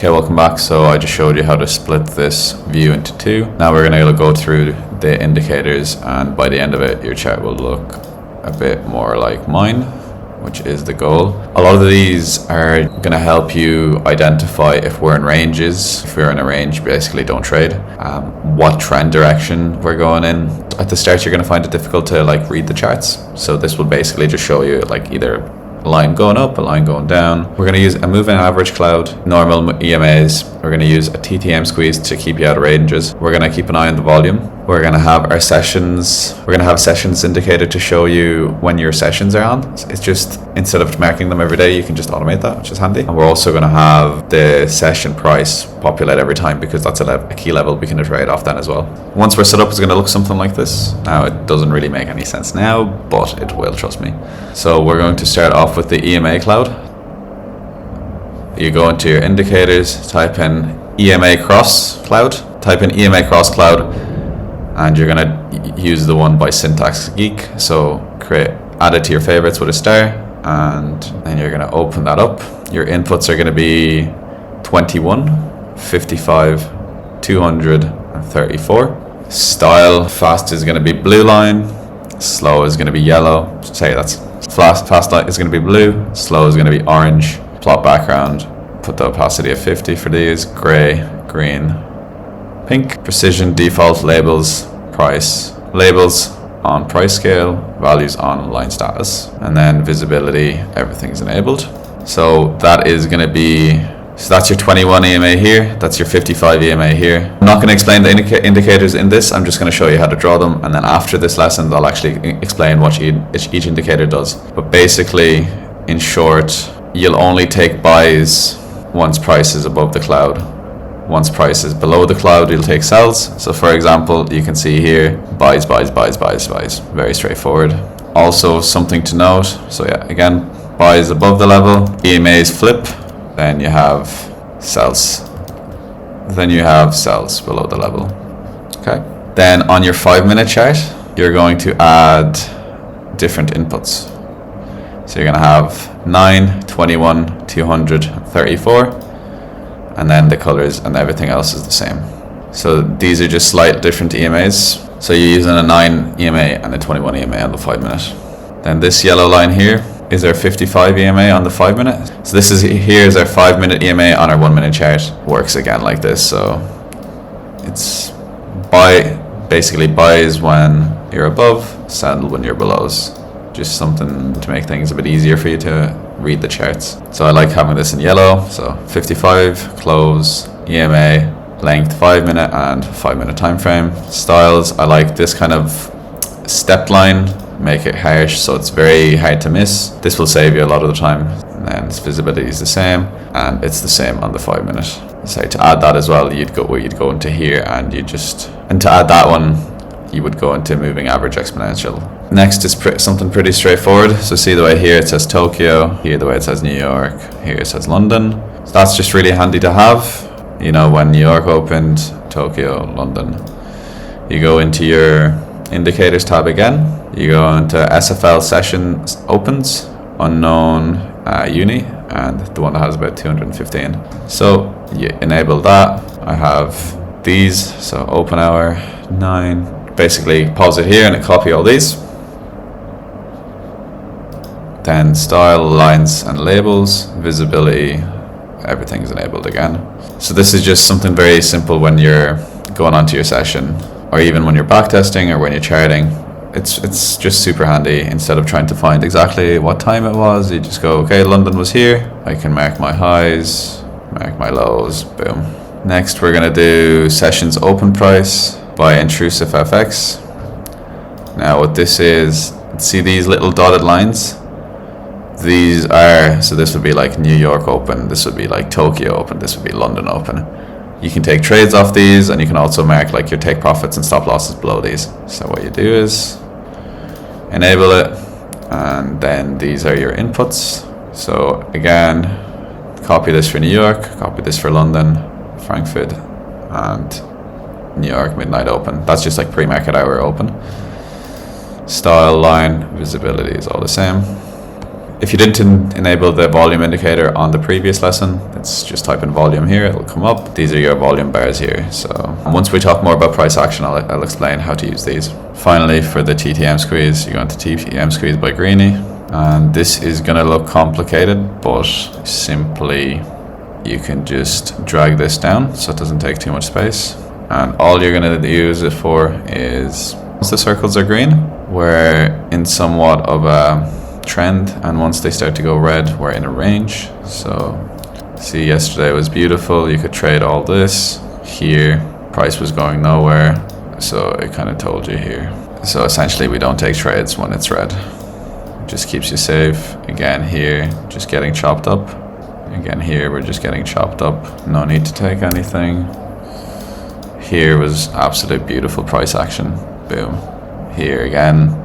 Okay, welcome back. So I just showed you how to split this view into two. Now we're going to go through the indicators, and by the end of it your chart will look a bit more like mine, which is the goal. A lot of these are going to help you identify if we're in ranges. If we're in a range, basically don't trade. What trend direction we're going in. At the start you're going to find it difficult to read the charts, so this will basically just show you either a line going up, a line going down. We're going to use a moving average cloud, normal EMAs. We're going to use a TTM squeeze to keep you out of ranges. We're going to keep an eye on the volume. We're going to have our sessions. We're going to have sessions indicator to show you when your sessions are on. It's just, instead of marking them every day, you can just automate that, which is handy. And we're also going to have the session price populate every time, because that's a key level we can trade off then as well. Once we're set up, it's going to look something like this. Now, it doesn't really make any sense now, but it will, trust me. So we're going to start off with the EMA cloud. You go into your indicators, type in EMA cross cloud, and you're gonna use the one by Syntax Geek. So add it to your favorites with a star, and then you're gonna open that up. Your inputs are gonna be 21, 55, 200, and 34. Style, fast is gonna be blue line, slow is gonna be yellow. Say that's fast light is gonna be blue, slow is gonna be orange. Plot background, put the opacity of 50 for these, gray, green, pink. Precision, default, labels, price. Labels on price scale, values on line status. And then visibility, everything's enabled. So that is going to be, so that's your 21 EMA here, that's your 55 EMA here. I'm not going to explain the indicators in this, I'm just going to show you how to draw them, and then after this lesson I'll actually explain what each indicator does. But basically, in short, you'll only take buys once price is above the cloud. Once price is below the cloud, you'll take sells. So for example, you can see here, buys, buys, buys, buys, buys. Very straightforward. Also something to note, so yeah, again, buys above the level, EMAs flip, then you have sells. Then you have sells below the level. Okay. Then on your 5-minute chart, you're going to add different inputs. So you're going to have 9, 21, 200, 34, and then the colors and everything else is the same. So these are just slight different EMAs. So you're using a 9 EMA and a 21 EMA on the 5-minute. Then this yellow line here is our 55 EMA on the 5-minute. So this is here is our 5-minute EMA on our 1-minute chart. Works again like this. So it's basically buys when you're above, sell when you're below. Just something to make things a bit easier for you to read the charts. So I like having this in yellow. So 55, close, EMA, length 5-minute and 5-minute time frame. Styles, I like this kind of step line, make it harsh so it's very hard to miss. This will save you a lot of the time. And then its visibility is the same, and it's the same on the 5-minute. So to add that as well, you'd go into here, and to add that one, you would go into moving average exponential. Next is something pretty straightforward. So see the way here it says Tokyo, here the way it says New York, here it says London. So that's just really handy to have. You know, when New York opened, Tokyo, London. You go into your indicators tab again. You go into SFL sessions opens, unknown uni, and the one that has about 215. So you enable that. I have these, so open hour 9. Basically pause it here and it copy all these. Then style, lines and labels, visibility, everything's enabled again. So this is just something very simple when you're going onto your session, or even when you're backtesting or when you're charting. It's just super handy. Instead of trying to find exactly what time it was, you just go, okay, London was here. I can mark my highs, mark my lows, boom. Next we're gonna do sessions open price by intrusive FX. Now what this is, see these little dotted lines? These are, so this would be like New York open, this would be like Tokyo open, this would be London open. You can take trades off these, and you can also mark your take profits and stop losses below these. So what you do is enable it, and then these are your inputs. So again, copy this for New York, copy this for London, Frankfurt, and New York midnight open. That's just like pre-market hour open. Style, line, visibility is all the same. If you didn't enable the volume indicator on the previous lesson, let's just type in volume here, it'll come up. These are your volume bars here. So once we talk more about price action, I'll explain how to use these. Finally, for the TTM squeeze, you're going to TTM squeeze by Greeny. And this is going to look complicated, but simply you can just drag this down so it doesn't take too much space. And all you're going to use it for is, once the circles are green, we're in somewhat of a trend, and once they start to go red, we're in a range. So see, yesterday was beautiful. You could trade all this here. Price was going nowhere, so it kind of told you here. So essentially we don't take trades when it's red. It just keeps you safe. Again here, just getting chopped up. Again here, we're just getting chopped up. No need to take anything. Here was absolute beautiful price action. Boom. Here again,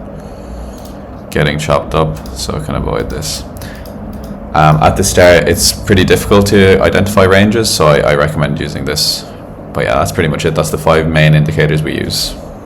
getting chopped up, so I can avoid this. At the start, it's pretty difficult to identify ranges, so I recommend using this. But yeah, that's pretty much it. That's the 5 main indicators we use.